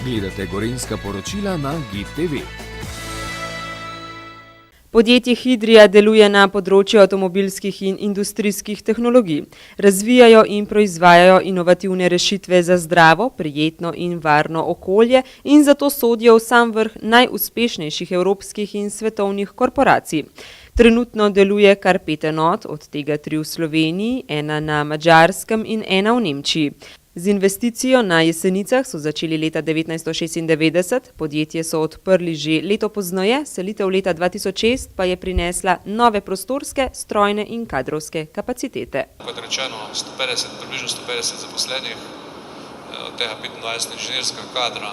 Gledate Gorenjska poročila na GID TV. Podjetje Hidrija deluje na področju avtomobilskih in industrijskih tehnologij. Razvijajo in proizvajajo inovativne rešitve za zdravo, prijetno in varno okolje in zato sodijo v sam vrh najuspešnejših evropskih in svetovnih korporacij. Trenutno deluje kar 5 enot, od tega 3 v Sloveniji, 1 na Madžarskem in 1 v Nemčiji. Z investicijo na Jesenicah so začeli leta 1996, podjetje so odprli že leto pozneje, selitev leta 2006 pa je prinesla nove prostorske, strojne in kadrovske kapacitete. Kot rečeno, približno 150 zaposlenih, od tega 25 inženirskega kadra,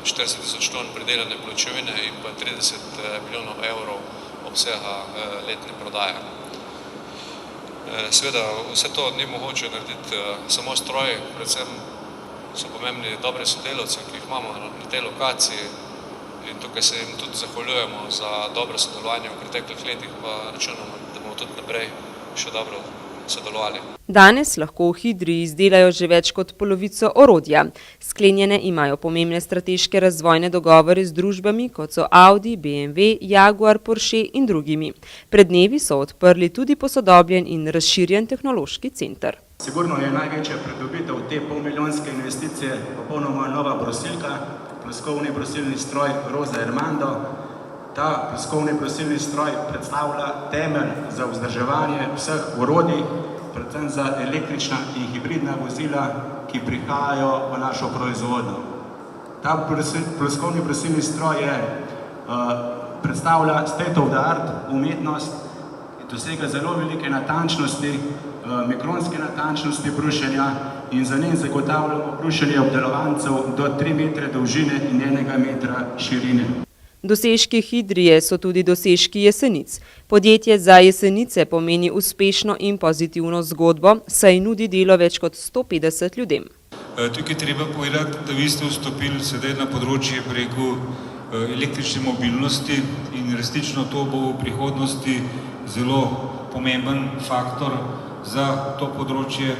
40.000 ton pridelane pločevine in pa 30 milijonov evrov obsega letne prodaje. Seveda, vse to ni mogoče narediti samo stroji, predvsem so pomembni dobri sodelavci, ki jih imamo na tej lokaciji in tukaj se jim tudi zahvaljujemo za dobro sodelovanje v preteklih letih, pa računamo, da bomo tudi naprej še dobro sodelovali. Danes lahko v Hidriji izdelajo že več kot polovico orodja. Sklenjene imajo pomembne strateške razvojne dogovore z družbami, kot so Audi, BMW, Jaguar, Porsche in drugimi. Pred dnevi so odprli tudi posodobljen in razširjen tehnološki center. Sigurno je največja pridobitev te polmilijonske investicije popolnoma nova brusilka, ploskovni brusilni stroj Rosa Armando. Ta ploskovni brusilni stroj predstavlja temelj za vzdrževanje vseh orodij, predvsem za električna in hibridna vozila, ki prihajajo v našo proizvodnjo. Ta ploskovni brusilni stroj predstavlja state of the art umetnost, ki dosega zelo velike natančnosti, mikronske natančnosti brušenja in za njim zagotavljamo brušenje obdelovancev do 3 metre dolžine in 1 metra širine. Dosežki Hidrije so tudi dosežki Jesenic. Podjetje za Jesenice pomeni uspešno in pozitivno zgodbo, saj nudi delo več kot 150 ljudem. Tukaj treba povedati, da vi ste vstopili sedaj na področje preko električne mobilnosti in resnično to bo v prihodnosti zelo pomemben faktor za to področje.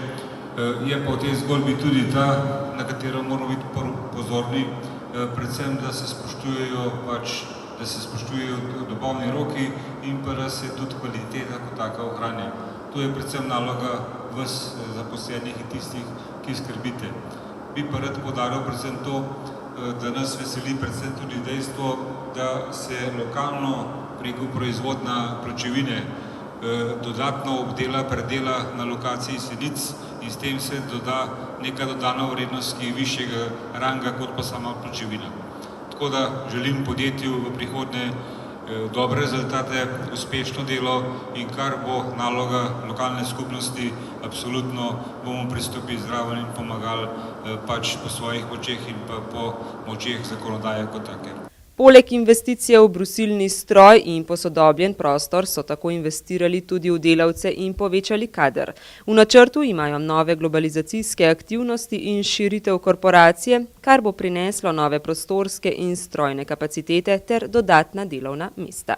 Je pa v tej zgodbi tudi ta, na katero moramo biti pozorni, predvsem, da se spoštujejo dobavni roki in pa da se tudi kvaliteta kot taka ohranja. To je predvsem naloga vas zaposlenih in tistih, ki skrbite. Bi pa rad poudaril predvsem to, da nas veseli predvsem tudi dejstvo, da se lokalno preko proizvodnja pločevine dodatno obdela, predela na lokaciji Jesenic in s tem se doda neka dodana vrednost, ki je višjega ranga kot pa sama pločevina. Tako da želim podjetju v prihodnje dobre rezultate, uspešno delo in kar bo naloga lokalne skupnosti, absolutno bomo pristopili zraven in pomagali pač po svojih močeh in pa po močeh zakonodaje kot take. Poleg investicije v brusilni stroj in posodobljen prostor so tako investirali tudi v delavce in povečali kader. V načrtu imajo nove globalizacijske aktivnosti in širitev korporacije, kar bo prineslo nove prostorske in strojne kapacitete ter dodatna delovna mesta.